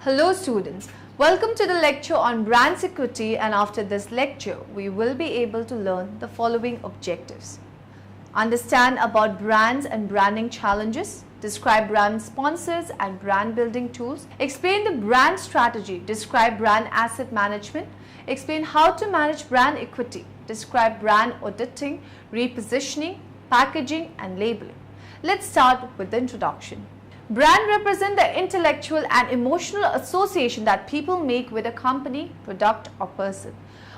Hello students, welcome to the lecture on brand equity, and after this lecture we will be able to learn the following objectives. Understand about brands and branding challenges, describe brand sponsors and brand building tools, explain the brand strategy, describe brand asset management, explain how to manage brand equity, describe brand auditing, repositioning, packaging and labeling. Let's start with the introduction. Brand represent the intellectual and emotional association that people make with a company, product or person.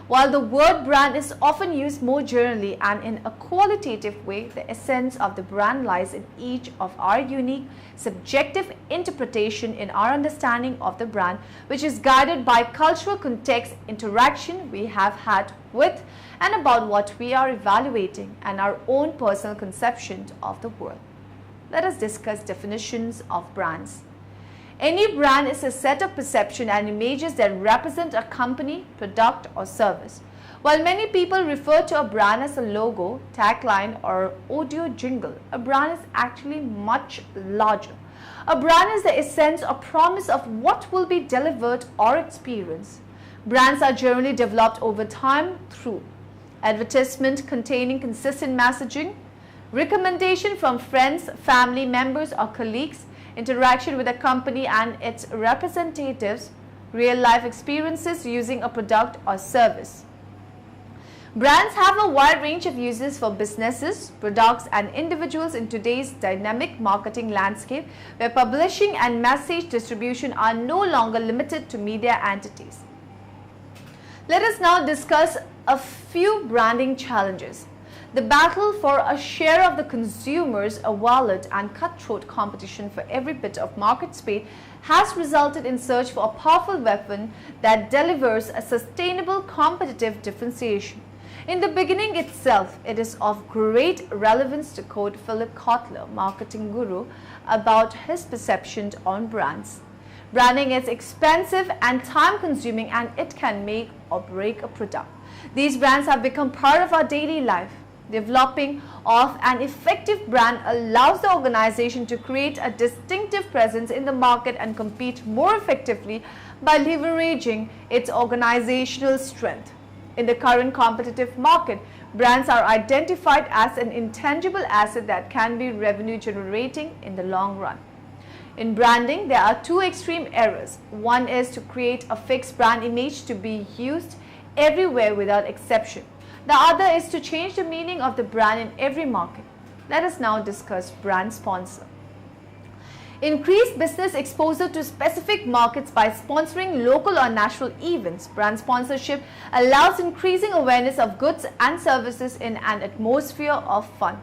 While the word brand is often used more generally and in a qualitative way, the essence of the brand lies in each of our unique, subjective interpretation in our understanding of the brand, which is guided by cultural context, interaction we have had with and about what we are evaluating, and our own personal conception of the world. Let us discuss definitions of brands. Any brand is a set of perception and images that represent a company, product or service. While many people refer to a brand as a logo, tagline or audio jingle, a brand is actually much larger. A brand is the essence or promise of what will be delivered or experienced. Brands are generally developed over time through advertisement containing consistent messaging, recommendation from friends, family members or colleagues, interaction with a company and its representatives, real-life experiences using a product or service. Brands have a wide range of uses for businesses, products and individuals in today's dynamic marketing landscape, where publishing and message distribution are no longer limited to media entities. Let us now discuss a few branding challenges. The battle for a share of the consumers, a wallet and cutthroat competition for every bit of market space has resulted in search for a powerful weapon that delivers a sustainable competitive differentiation. In the beginning itself, it is of great relevance to quote Philip Kotler, marketing guru, about his perception on brands. Branding is expensive and time-consuming, and it can make or break a product. These brands have become part of our daily life. Developing of an effective brand allows the organization to create a distinctive presence in the market and compete more effectively by leveraging its organizational strength. In the current competitive market, brands are identified as an intangible asset that can be revenue generating in the long run. In branding, there are two extreme errors. One is to create a fixed brand image to be used everywhere without exception. The other is to change the meaning of the brand in every market. Let us now discuss brand sponsor. Increase business exposure to specific markets by sponsoring local or national events. Brand sponsorship allows increasing awareness of goods and services in an atmosphere of fun.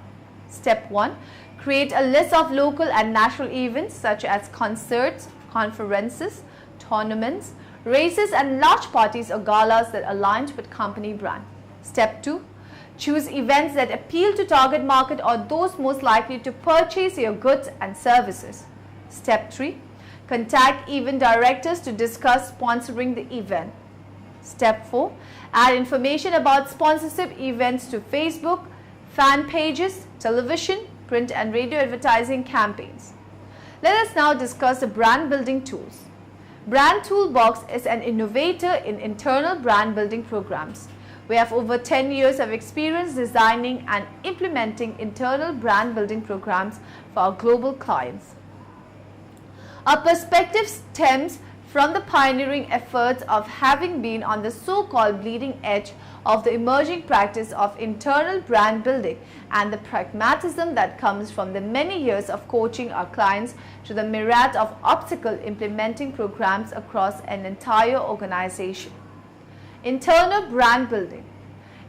Step 1. Create a list of local and national events such as concerts, conferences, tournaments, races and large parties or galas that align with company brand. Step 2. Choose events that appeal to target market or those most likely to purchase your goods and services. Step 3. Contact event directors to discuss sponsoring the event. Step 4. Add information about sponsorship events to Facebook, fan pages, television, print and radio advertising campaigns. Let us now discuss the brand building tools. Brand Toolbox is an innovator in internal brand building programs. We have over 10 years of experience designing and implementing internal brand building programs for our global clients. Our perspective stems from the pioneering efforts of having been on the so-called bleeding edge of the emerging practice of internal brand building and the pragmatism that comes from the many years of coaching our clients to the myriad of obstacles implementing programs across an entire organization. Internal brand building.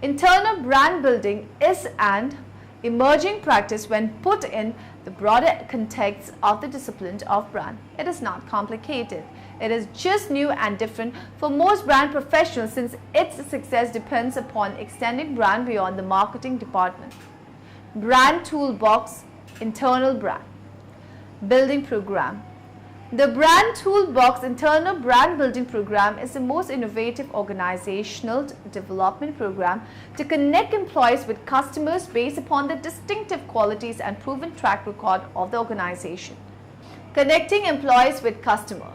Internal brand building is an emerging practice when put in the broader context of the discipline of brand. It is not complicated. It is just new and different for most brand professionals, since its success depends upon extending brand beyond the marketing department. Brand Toolbox Internal Brand Building Program. The Brand Toolbox Internal Brand Building Program is the most innovative organizational development program to connect employees with customers based upon the distinctive qualities and proven track record of the organization. Connecting employees with customers.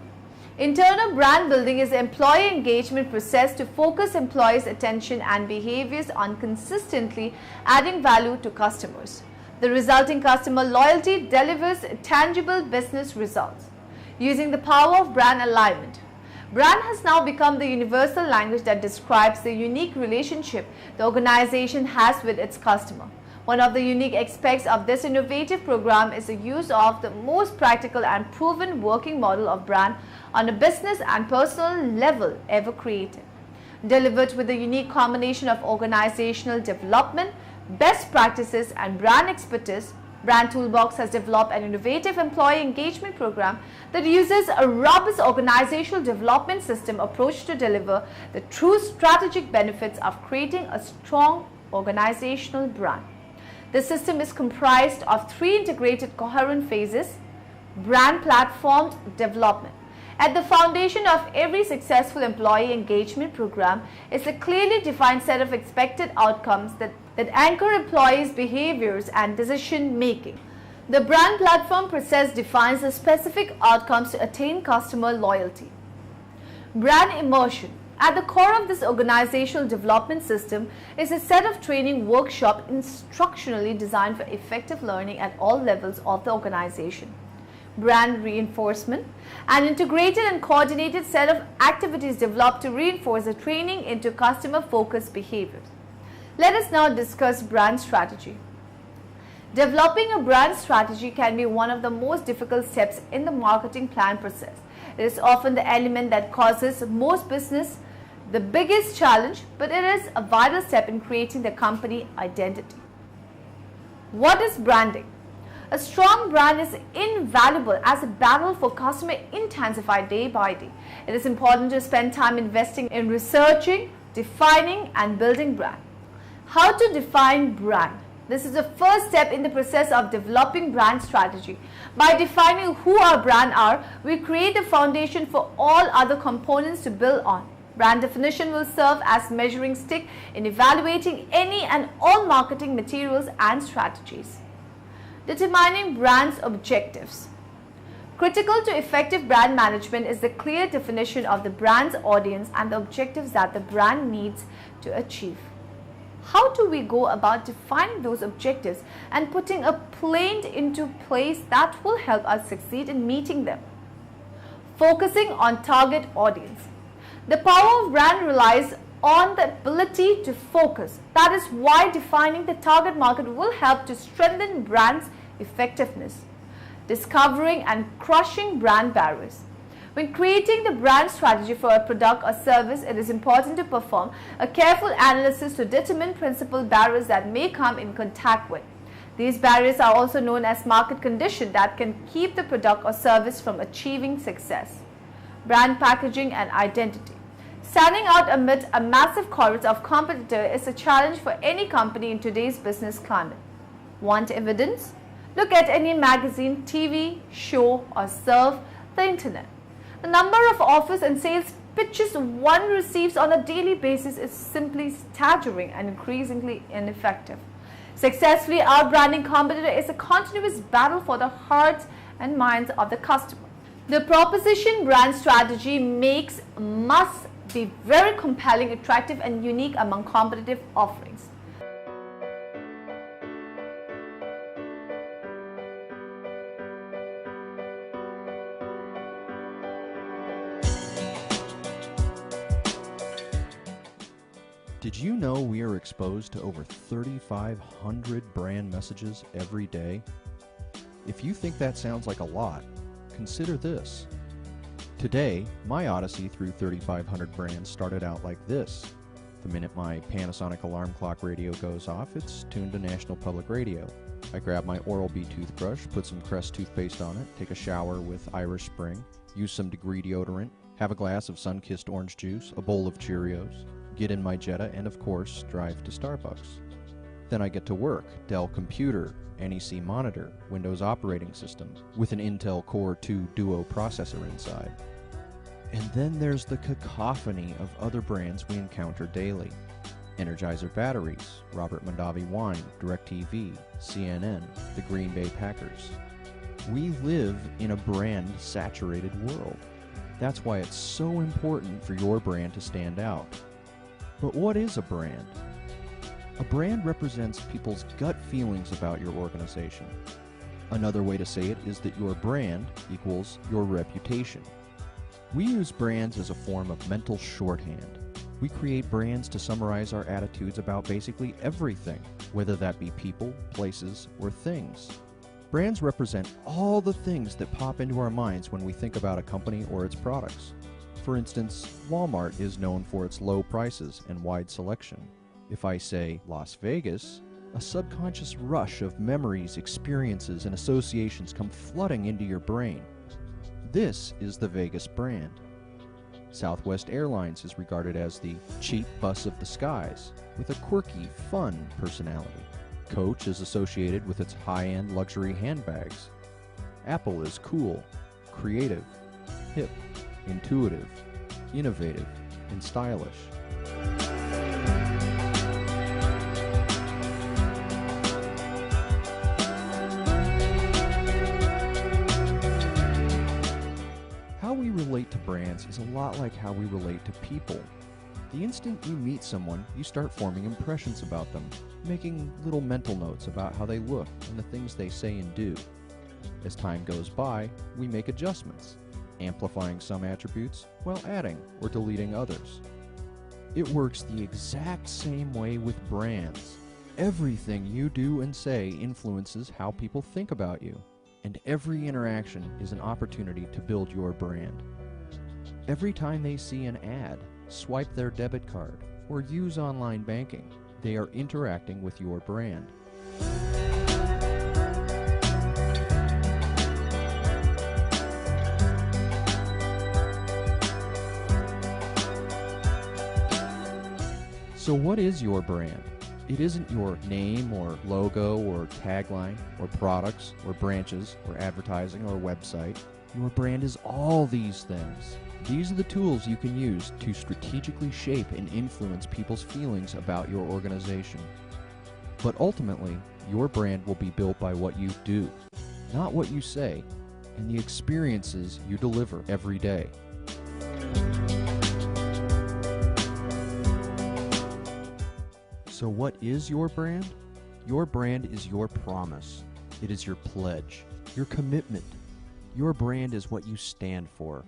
Internal brand building is the employee engagement process to focus employees' attention and behaviors on consistently adding value to customers. The resulting customer loyalty delivers tangible business results. Using the power of brand alignment, brand has now become the universal language that describes the unique relationship the organization has with its customer. One of the unique aspects of this innovative program is the use of the most practical and proven working model of brand on a business and personal level ever created. Delivered with a unique combination of organizational development, best practices and brand expertise, Brand Toolbox has developed an innovative employee engagement program that uses a robust organizational development system approach to deliver the true strategic benefits of creating a strong organizational brand. The system is comprised of 3 integrated coherent phases. Brand platform development. At the foundation of every successful employee engagement program is a clearly defined set of expected outcomes that anchor employees' behaviors and decision making. The brand platform process defines the specific outcomes to attain customer loyalty. Brand immersion. At the core of this organizational development system is a set of training workshop instructionally designed for effective learning at all levels of the organization. Brand reinforcement. An integrated and coordinated set of activities developed to reinforce the training into customer-focused behaviors. Let us now discuss brand strategy. Developing a brand strategy can be one of the most difficult steps in the marketing plan process. It is often the element that causes most business the biggest challenge, but it is a vital step in creating the company identity. What is branding? A strong brand is invaluable as a battle for customer intensified day by day. It is important to spend time investing in researching, defining and building brand. How to define brand? This is the first step in the process of developing brand strategy. By defining who our brand are, we create the foundation for all other components to build on. Brand definition will serve as measuring stick in evaluating any and all marketing materials and strategies. Determining brand's objectives. Critical to effective brand management is the clear definition of the brand's audience and the objectives that the brand needs to achieve. How do we go about defining those objectives and putting a plan into place that will help us succeed in meeting them? Focusing on target audience. The power of brand relies on the ability to focus. That is why defining the target market will help to strengthen brand's effectiveness. Discovering and crushing brand barriers. When creating the brand strategy for a product or service, it is important to perform a careful analysis to determine principal barriers that may come in contact with. These barriers are also known as market conditions that can keep the product or service from achieving success. Brand packaging and identity. Standing out amid a massive chorus of competitors is a challenge for any company in today's business climate. Want evidence? Look at any magazine, TV, show, or surf the internet. The number of offers and sales pitches one receives on a daily basis is simply staggering and increasingly ineffective. Successfully outbranding competitor is a continuous battle for the hearts and minds of the customer. The proposition brand strategy must be very compelling, attractive, and unique among competitive offerings. Did you know we are exposed to over 3,500 brand messages every day? If you think that sounds like a lot, consider this. Today, my odyssey through 3,500 brands started out like this. The minute my Panasonic alarm clock radio goes off, it's tuned to National Public Radio. I grab my Oral-B toothbrush, put some Crest toothpaste on it, take a shower with Irish Spring, use some Degree deodorant, have a glass of sun-kissed orange juice, a bowl of Cheerios, get in my Jetta, and of course, drive to Starbucks. Then I get to work, Dell computer, NEC monitor, Windows operating system, with an Intel Core 2 Duo processor inside. And then there's the cacophony of other brands we encounter daily. Energizer batteries, Robert Mondavi wine, DirecTV, CNN, the Green Bay Packers. We live in a brand-saturated world. That's why it's so important for your brand to stand out. But what is a brand? A brand represents people's gut feelings about your organization. Another way to say it is that your brand equals your reputation. We use brands as a form of mental shorthand. We create brands to summarize our attitudes about basically everything, whether that be people, places, or things. Brands represent all the things that pop into our minds when we think about a company or its products. For instance, Walmart is known for its low prices and wide selection. If I say Las Vegas, a subconscious rush of memories, experiences, and associations come flooding into your brain. This is the Vegas brand. Southwest Airlines is regarded as the cheap bus of the skies, with a quirky, fun personality. Coach is associated with its high-end luxury handbags. Apple is cool, creative, hip, intuitive, innovative, and stylish. How we relate to brands is a lot like how we relate to people. The instant you meet someone, you start forming impressions about them, making little mental notes about how they look and the things they say and do. As time goes by, we make adjustments, amplifying some attributes while adding or deleting others. It works the exact same way with brands. Everything you do and say influences how people think about you, and every interaction is an opportunity to build your brand. Every time they see an ad, swipe their debit card, or use online banking, they are interacting with your brand. So what is your brand? It isn't your name or logo or tagline or products or branches or advertising or website. Your brand is all these things. These are the tools you can use to strategically shape and influence people's feelings about your organization. But ultimately, your brand will be built by what you do, not what you say, and the experiences you deliver every day. So what is your brand? Your brand is your promise. It is your pledge, your commitment. Your brand is what you stand for.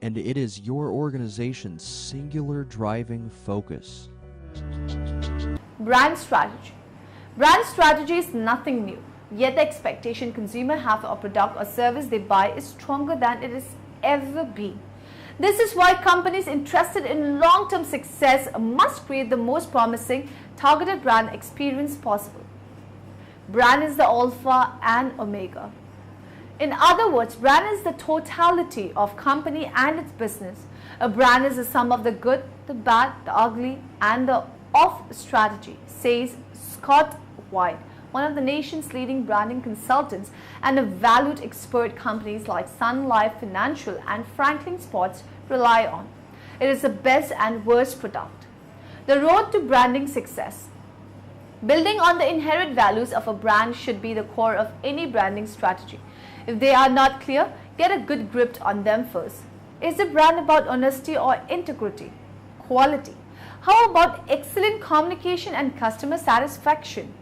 And it is your organization's singular driving focus. Brand strategy. Brand strategy is nothing new, yet the expectation consumers have of a product or service they buy is stronger than it has ever been. This is why companies interested in long-term success must create the most promising targeted brand experience possible. Brand is the alpha and omega. In other words, brand is the totality of company and its business. A brand is the sum of the good, the bad, the ugly, and the off strategy, says Scott White, one of the nation's leading branding consultants and a valued expert companies like Sun Life Financial and Franklin Sports rely on. It is the best and worst product. The road to branding success. Building on the inherent values of a brand should be the core of any branding strategy. If they are not clear, get a good grip on them first. Is the brand about honesty or integrity? Quality? How about excellent communication and customer satisfaction?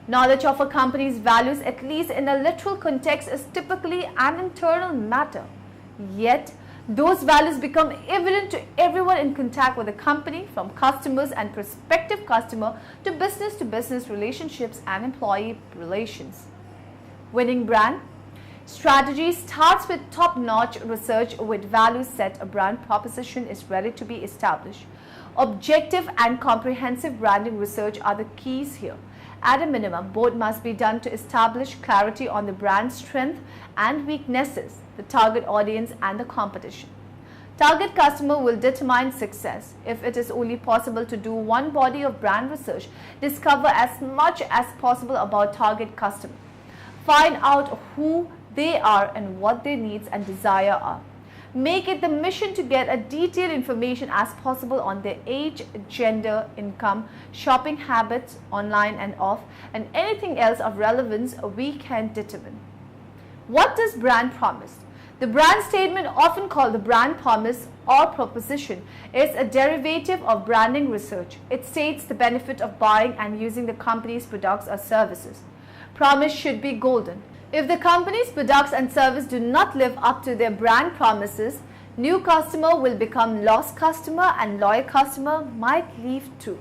Knowledge of a company's values, at least in a literal context, is typically an internal matter. Yet, those values become evident to everyone in contact with the company, from customers and prospective customer to business relationships and employee relations. Winning brand strategy starts with top-notch research. With values set, a brand proposition is ready to be established. Objective and comprehensive branding research are the keys here. At a minimum, both must be done to establish clarity on the brand's strength and weaknesses, the target audience and the competition. Target customer will determine success. If it is only possible to do one body of brand research, discover as much as possible about target customer. Find out who they are and what their needs and desire are. Make it the mission to get as detailed information as possible on their age, gender, income, shopping habits, online and off, and anything else of relevance we can determine. What does brand promise? The brand statement, often called the brand promise or proposition, is a derivative of branding research. It states the benefit of buying and using the company's products or services. Promise should be golden. If the company's products and service do not live up to their brand promises, new customer will become lost customer and loyal customer might leave too.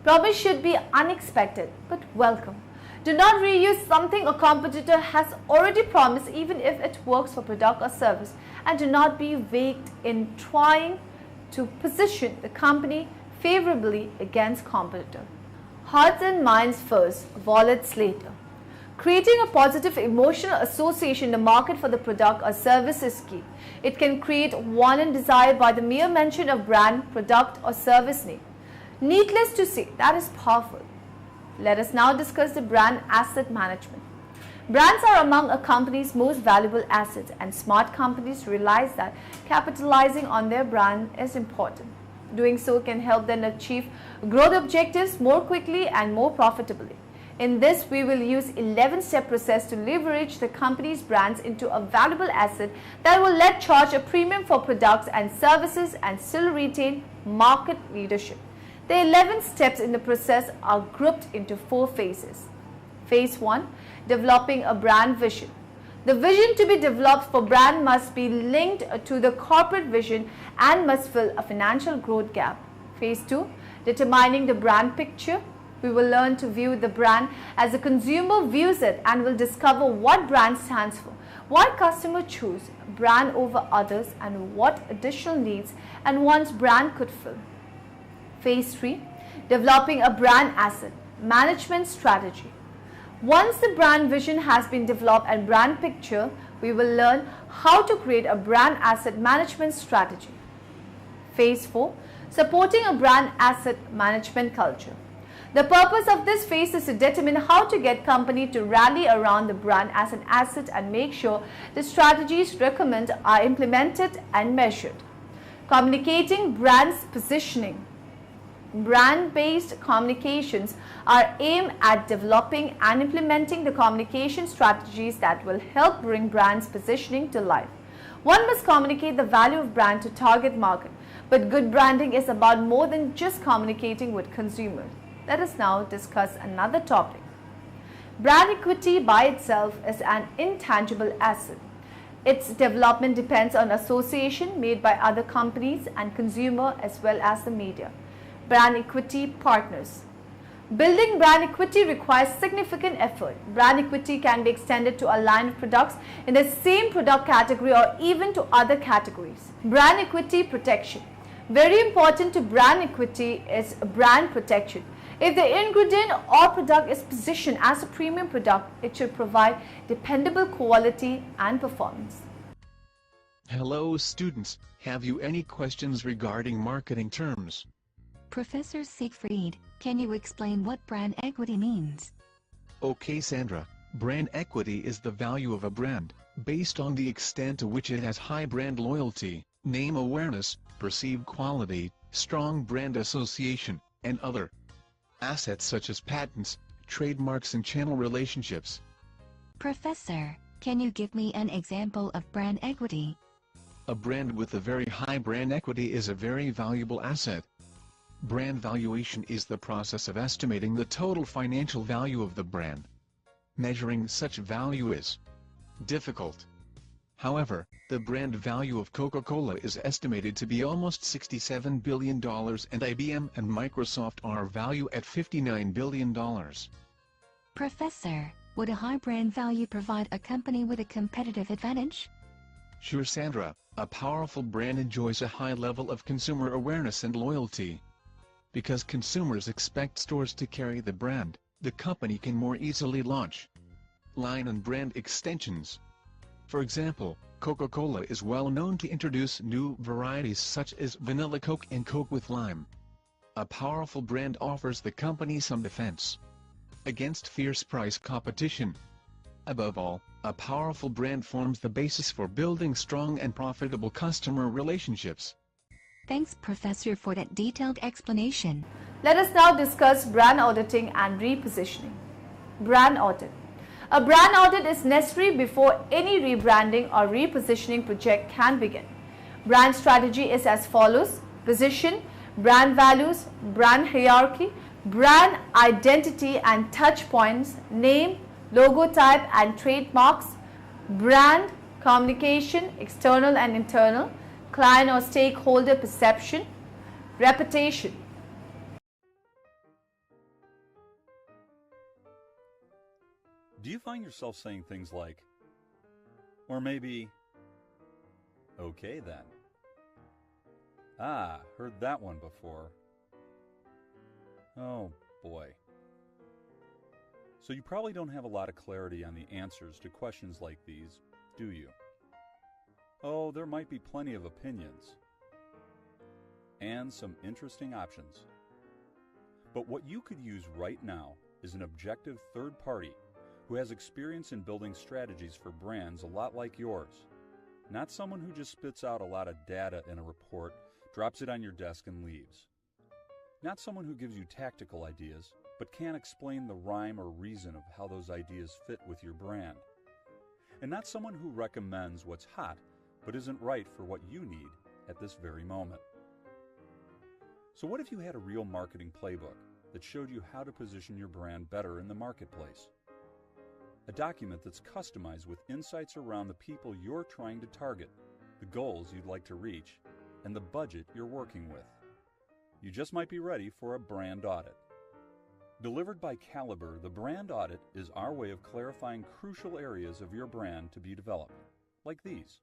Promise should be unexpected but welcome. Do not reuse something a competitor has already promised even if it works for product or service, and do not be vague in trying to position the company favorably against competitor. Hearts and minds first, wallets later. Creating a positive emotional association in the market for the product or service is key. It can create want and desire by the mere mention of brand, product or service name. Needless to say, that is powerful. Let us now discuss the brand asset management. Brands are among a company's most valuable assets, and smart companies realize that capitalizing on their brand is important. Doing so can help them achieve growth objectives more quickly and more profitably. In this, we will use 11-step process to leverage the company's brands into a valuable asset that will let charge a premium for products and services and still retain market leadership. The 11 steps in the process are grouped into 4 phases. Phase 1. Developing a brand vision. The vision to be developed for brand must be linked to the corporate vision and must fill a financial growth gap. Phase 2. Determining the brand picture. We will learn to view the brand as the consumer views it and will discover what brand stands for, why customers choose brand over others, and what additional needs and wants brand could fill. Phase 3. Developing a brand asset management strategy. Once the brand vision has been developed and brand picture, we will learn how to create a brand asset management strategy. Phase 4. Supporting a brand asset management culture. The purpose of this phase is to determine how to get company to rally around the brand as an asset and make sure the strategies recommended are implemented and measured. Communicating brand's positioning. Brand-based communications are aimed at developing and implementing the communication strategies that will help bring brand's positioning to life. One must communicate the value of brand to target market, but good branding is about more than just communicating with consumers. Let us now discuss another topic. Brand equity by itself is an intangible asset. Its development depends on association made by other companies and consumer as well as the media. Brand equity partners. Building brand equity requires significant effort. Brand equity can be extended to a line of products in the same product category or even to other categories. Brand equity protection. Very important to brand equity is brand protection. If the ingredient or product is positioned as a premium product, it should provide dependable quality and performance. Hello students, have you any questions regarding marketing terms? Professor Siegfried, can you explain what brand equity means? Okay Sandra, brand equity is the value of a brand, based on the extent to which it has high brand loyalty, name awareness, perceived quality, strong brand association, and other assets such as patents, trademarks and channel relationships. Professor, can you give me an example of brand equity? A brand with a very high brand equity is a very valuable asset. Brand valuation is the process of estimating the total financial value of the brand. Measuring such value is difficult. However, the brand value of Coca-Cola is estimated to be almost $67 billion and IBM and Microsoft are valued at $59 billion. Professor, would a high brand value provide a company with a competitive advantage? Sure Sandra, a powerful brand enjoys a high level of consumer awareness and loyalty. Because consumers expect stores to carry the brand, the company can more easily launch line and brand extensions. For example, Coca-Cola is well known to introduce new varieties such as Vanilla Coke and Coke with Lime. A powerful brand offers the company some defense against fierce price competition. Above all, a powerful brand forms the basis for building strong and profitable customer relationships. Thanks, Professor, for that detailed explanation. Let us now discuss brand auditing and repositioning. Brand audit. A brand audit is necessary before any rebranding or repositioning project can begin. Brand strategy is as follows: position, brand values, brand hierarchy, brand identity and touch points, name, logo type and trademarks, brand communication, external and internal, client or stakeholder perception, reputation. Do you find yourself saying things like, or maybe, okay then? Ah, heard that one before. Oh boy. So you probably don't have a lot of clarity on the answers to questions like these, do you? Oh, there might be plenty of opinions and some interesting options. But what you could use right now is an objective third party who has experience in building strategies for brands a lot like yours. Not someone who just spits out a lot of data in a report, drops it on your desk and leaves. Not someone who gives you tactical ideas, but can't explain the rhyme or reason of how those ideas fit with your brand. And not someone who recommends what's hot, but isn't right for what you need at this very moment. So what if you had a real marketing playbook that showed you how to position your brand better in the marketplace? A document that's customized with insights around the people you're trying to target, the goals you'd like to reach, and the budget you're working with. You just might be ready for a brand audit. Delivered by Caliber, the brand audit is our way of clarifying crucial areas of your brand to be developed, like these.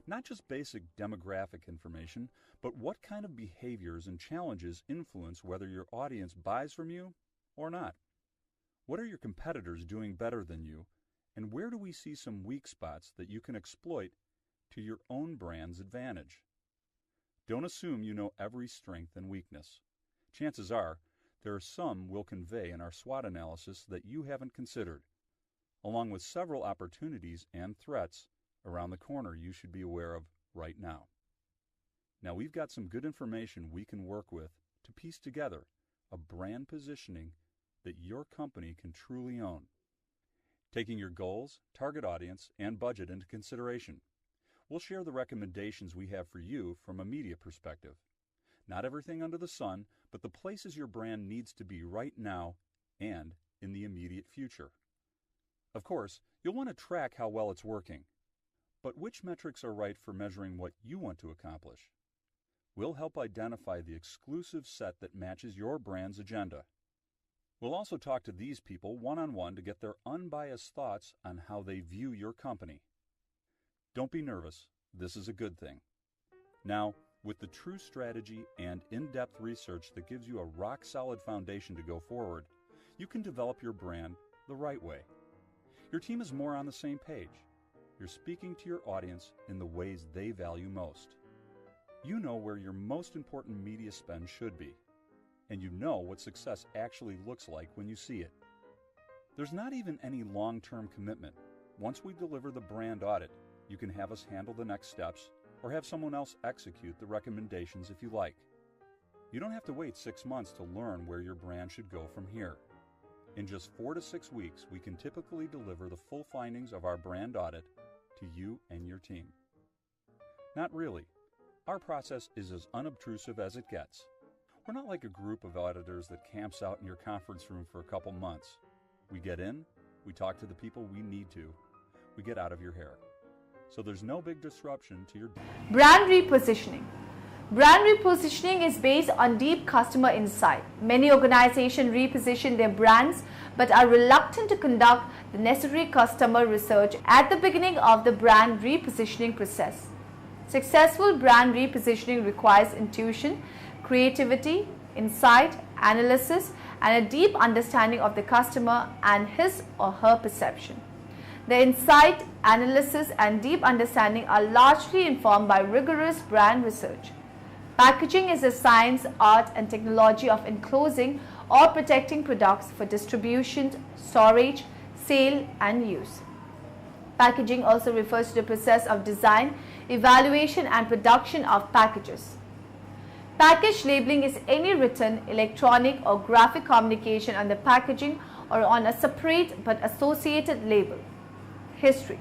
Not just basic demographic information, but what kind of behaviors and challenges influence whether your audience buys from you or not. What are your competitors doing better than you, and where do we see some weak spots that you can exploit to your own brand's advantage? Don't assume you know every strength and weakness. Chances are, there are some we'll convey in our SWOT analysis that you haven't considered, along with several opportunities and threats around the corner you should be aware of right now. Now we've got some good information we can work with to piece together a brand positioning that your company can truly own, taking your goals, target audience, and budget into consideration. We'll share the recommendations we have for you from a media perspective. Not everything under the sun, but the places your brand needs to be right now and in the immediate future. Of course, you'll want to track how well it's working. But which metrics are right for measuring what you want to accomplish? We'll help identify the exclusive set that matches your brand's agenda. We'll also talk to these people one-on-one to get their unbiased thoughts on how they view your company. Don't be nervous. This is a good thing. Now, with the true strategy and in-depth research that gives you a rock-solid foundation to go forward, you can develop your brand the right way. Your team is more on the same page. You're speaking to your audience in the ways they value most. You know where your most important media spend should be, and you know what success actually looks like when you see it. There's not even any long-term commitment. Once we deliver the brand audit, you can have us handle the next steps or have someone else execute the recommendations if you like. You don't have to wait 6 months to learn where your brand should go from here. In just 4 to 6 weeks, we can typically deliver the full findings of our brand audit to you and your team. Not really. Our process is as unobtrusive as it gets. We're not like a group of auditors that camps out in your conference room for a couple months. We get in, we talk to the people we need to, we get out of your hair. So there's no big disruption to your Brand repositioning. Brand repositioning is based on deep customer insight. Many organizations reposition their brands but are reluctant to conduct the necessary customer research at the beginning of the brand repositioning process. Successful brand repositioning requires intuition, creativity, insight, analysis, and a deep understanding of the customer and his or her perception. The insight, analysis, and deep understanding are largely informed by rigorous brand research. Packaging is the science, art, and technology of enclosing or protecting products for distribution, storage, sale, and use. Packaging also refers to the process of design, evaluation, and production of packages. Package labeling is any written, electronic, or graphic communication on the packaging or on a separate but associated label. History.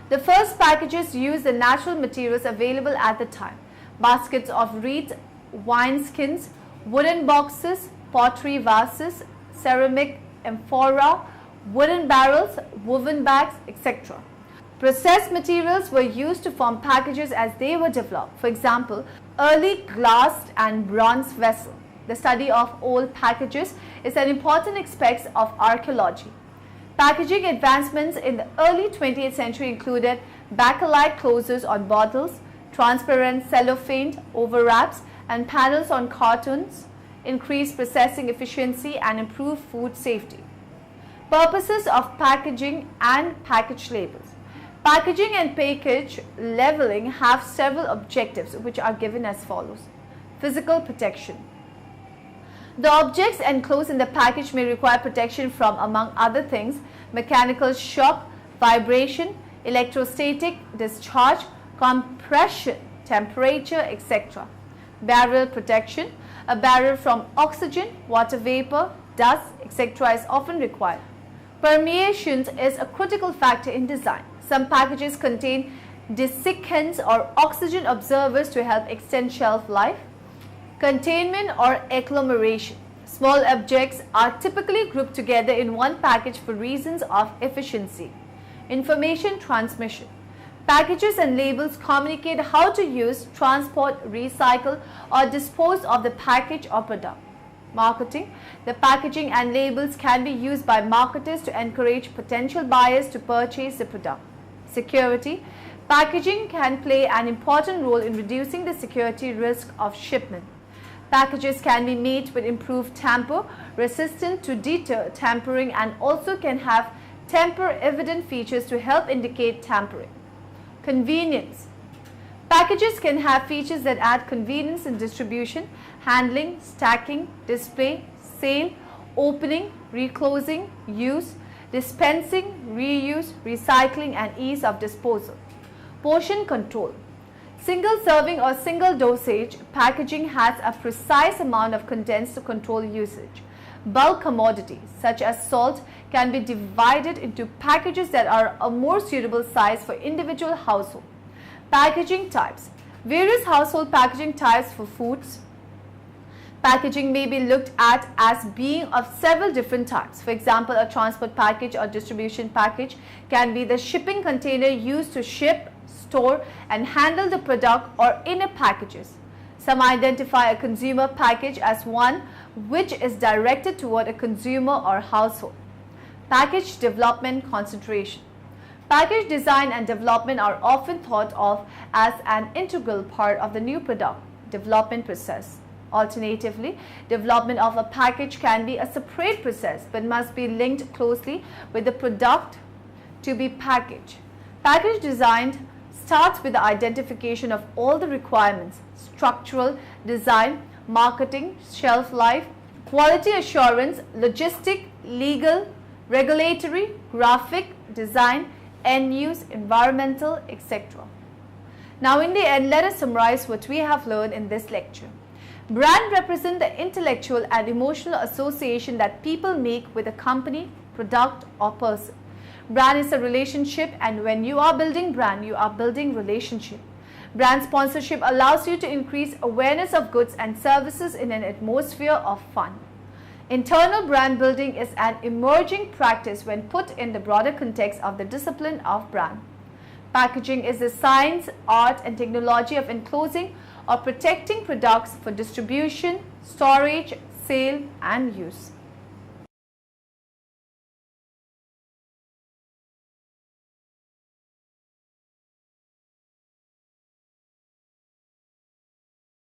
The first packages used the natural materials available at the time. Baskets of reed, wine skins, wooden boxes, pottery vases, ceramic amphora, wooden barrels, woven bags, etc. Processed materials were used to form packages as they were developed. For example, early glass and bronze vessels. The study of old packages is an important aspect of archaeology. Packaging advancements in the early 20th century included bakelite closures on bottles, transparent cellophane overwraps, and panels on cartons, increased processing efficiency and improved food safety. Purposes of packaging and package labels. Packaging and package labeling have several objectives which are given as follows. Physical protection. The objects enclosed in the package may require protection from, among other things, mechanical shock, vibration, electrostatic discharge, compression, temperature, etc. Barrel protection. A barrel from oxygen, water vapor, dust, etc. is often required. Permeation is a critical factor in design. Some packages contain desiccants or oxygen absorbers to help extend shelf life. Containment or agglomeration. Small objects are typically grouped together in one package for reasons of efficiency. Information transmission. Packages and labels communicate how to use, transport, recycle, or dispose of the package or product. Marketing. The packaging and labels can be used by marketers to encourage potential buyers to purchase the product. Security. Packaging can play an important role in reducing the security risk of shipment. Packages can be made with improved tamper, resistant to deter tampering, and also can have tamper-evident features to help indicate tampering. Convenience. Packages can have features that add convenience in distribution, handling, stacking, display, sale, opening, reclosing, use, dispensing, reuse, recycling, and ease of disposal. Portion control. Single serving or single dosage packaging has a precise amount of contents to control usage. Bulk commodities such as salt can be divided into packages that are a more suitable size for individual household. Packaging types. Various household packaging types for foods. Packaging may be looked at as being of several different types. For example, a transport package or distribution package can be the shipping container used to ship, store, and handle the product or inner packages. Some identify a consumer package as one which is directed toward a consumer or household. Package development concentration. Package design and development are often thought of as an integral part of the new product development process. Alternatively, development of a package can be a separate process but must be linked closely with the product to be packaged. Package design starts with the identification of all the requirements: structural design, marketing, shelf life, quality assurance, logistic, legal, regulatory, graphic, design, end use, environmental, etc. Now in the end, let us summarize what we have learned in this lecture. Brand represents the intellectual and emotional association that people make with a company, product, or person. Brand is a relationship, and when you are building brand, you are building relationship. Brand sponsorship allows you to increase awareness of goods and services in an atmosphere of fun. Internal brand building is an emerging practice when put in the broader context of the discipline of brand. Packaging is the science, art, and technology of enclosing or protecting products for distribution, storage, sale, and use.